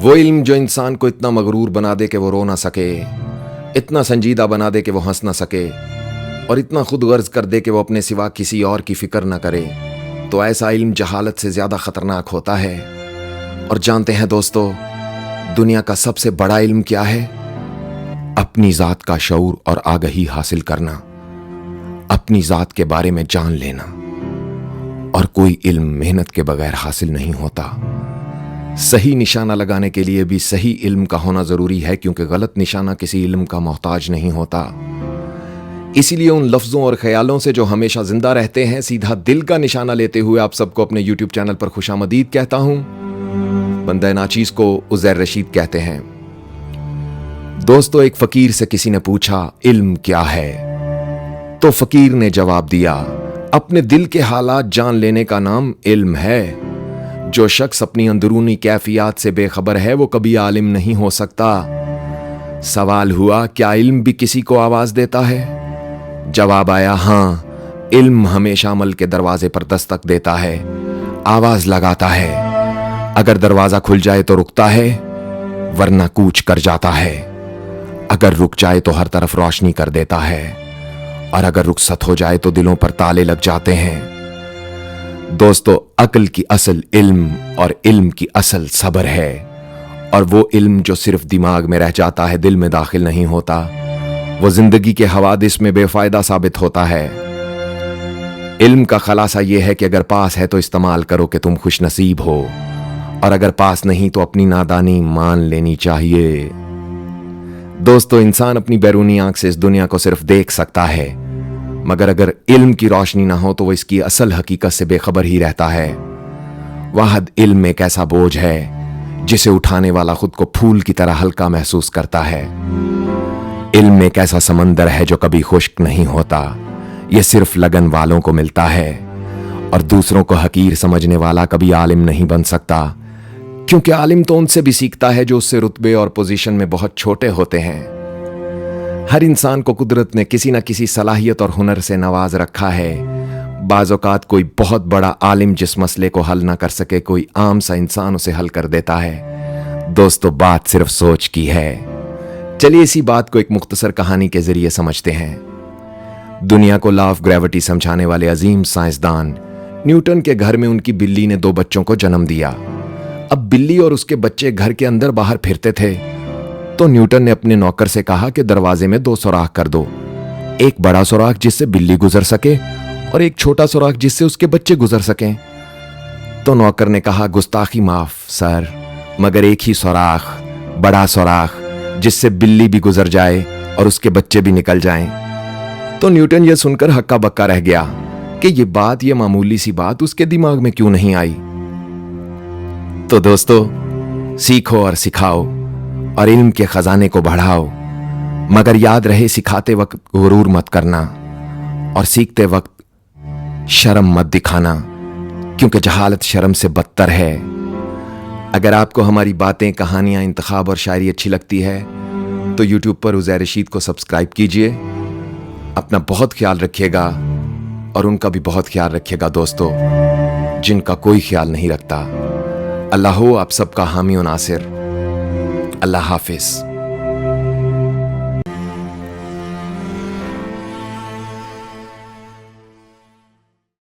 وہ علم جو انسان کو اتنا مغرور بنا دے کہ وہ رو نہ سکے، اتنا سنجیدہ بنا دے کہ وہ ہنس نہ سکے، اور اتنا خود غرض کر دے کہ وہ اپنے سوا کسی اور کی فکر نہ کرے، تو ایسا علم جہالت سے زیادہ خطرناک ہوتا ہے۔ اور جانتے ہیں دوستو، دنیا کا سب سے بڑا علم کیا ہے؟ اپنی ذات کا شعور اور آگہی حاصل کرنا، اپنی ذات کے بارے میں جان لینا۔ اور کوئی علم محنت کے بغیر حاصل نہیں ہوتا۔ صحیح نشانہ لگانے کے لیے بھی صحیح علم کا ہونا ضروری ہے، کیونکہ غلط نشانہ کسی علم کا محتاج نہیں ہوتا۔ اسی لیے ان لفظوں اور خیالوں سے جو ہمیشہ زندہ رہتے ہیں، سیدھا دل کا نشانہ لیتے ہوئے آپ سب کو اپنے یوٹیوب چینل پر خوش آمدید کہتا ہوں۔ بندہ ناچیز کو عزیر رشید کہتے ہیں۔ دوستو، ایک فقیر سے کسی نے پوچھا علم کیا ہے؟ تو فقیر نے جواب دیا، اپنے دل کے حالات جان لینے کا نام علم ہے۔ جو شخص اپنی اندرونی کیفیات سے بے خبر ہے وہ کبھی عالم نہیں ہو سکتا۔ سوال ہوا، کیا علم بھی کسی کو آواز دیتا ہے؟ جواب آیا، ہاں، علم ہمیشہ عمل کے دروازے پر دستک دیتا ہے، آواز لگاتا ہے۔ اگر دروازہ کھل جائے تو رکتا ہے، ورنہ کوچ کر جاتا ہے۔ اگر رک جائے تو ہر طرف روشنی کر دیتا ہے، اور اگر رخصت ہو جائے تو دلوں پر تالے لگ جاتے ہیں۔ دوستو، عقل کی اصل علم اور علم کی اصل صبر ہے، اور وہ علم جو صرف دماغ میں رہ جاتا ہے، دل میں داخل نہیں ہوتا، وہ زندگی کے حوادث میں بے فائدہ ثابت ہوتا ہے۔ علم کا خلاصہ یہ ہے کہ اگر پاس ہے تو استعمال کرو کہ تم خوش نصیب ہو، اور اگر پاس نہیں تو اپنی نادانی مان لینی چاہیے۔ دوستو، انسان اپنی بیرونی آنکھ سے اس دنیا کو صرف دیکھ سکتا ہے، مگر اگر علم کی روشنی نہ ہو تو وہ اس کی اصل حقیقت سے بے خبر ہی رہتا ہے۔ واحد علم ایک ایسا بوجھ ہے جسے اٹھانے والا خود کو پھول کی طرح ہلکا محسوس کرتا ہے۔ علم ایک ایسا سمندر ہے جو کبھی خشک نہیں ہوتا، یہ صرف لگن والوں کو ملتا ہے، اور دوسروں کو حقیر سمجھنے والا کبھی عالم نہیں بن سکتا، کیونکہ عالم تو ان سے بھی سیکھتا ہے جو اس سے رتبے اور پوزیشن میں بہت چھوٹے ہوتے ہیں۔ ہر انسان کو قدرت نے کسی نہ کسی صلاحیت اور ہنر سے نواز رکھا ہے۔ بعض اوقات کوئی بہت بڑا عالم جس مسئلے کو حل نہ کر سکے، کوئی عام سا انسان اسے حل کر دیتا ہے۔ دوستو، بات صرف سوچ کی ہے۔ چلیے اسی بات کو ایک مختصر کہانی کے ذریعے سمجھتے ہیں۔ دنیا کو لا آف گریوٹی سمجھانے والے عظیم سائنسدان نیوٹن کے گھر میں ان کی بلی نے 2 بچوں کو جنم دیا۔ اب بلی اور اس کے بچے گھر کے اندر باہر پھرتے تھے، تو نیوٹن نے اپنے نوکر سے کہا کہ دروازے میں 2 سوراخ کر دو، ایک بڑا سوراخ جس سے بلی گزر سکے، اور ایک چھوٹا سوراخ جس سے اس کے بچے گزر سکیں۔ تو نوکر نے کہا، گستاخی معاف سر، مگر ایک ہی سوراخ، بڑا سوراخ جس سے بلی بھی گزر جائے اور اس کے بچے بھی نکل جائیں۔ تو نیوٹن یہ سن کر ہکا بکا رہ گیا کہ یہ معمولی سی بات اس کے دماغ میں کیوں نہیں آئی۔ تو دوستو، سیکھو اور سکھاؤ، اور علم کے خزانے کو بڑھاؤ، مگر یاد رہے سکھاتے وقت غرور مت کرنا، اور سیکھتے وقت شرم مت دکھانا، کیونکہ جہالت شرم سے بدتر ہے۔ اگر آپ کو ہماری باتیں، کہانیاں، انتخاب اور شاعری اچھی لگتی ہے تو یوٹیوب پر عزیر رشید کو سبسکرائب کیجئے۔ اپنا بہت خیال رکھیے گا، اور ان کا بھی بہت خیال رکھیے گا دوستو، جن کا کوئی خیال نہیں رکھتا۔ اللہ ہو آپ سب کا حامی و ناصر۔ اللہ حافظ۔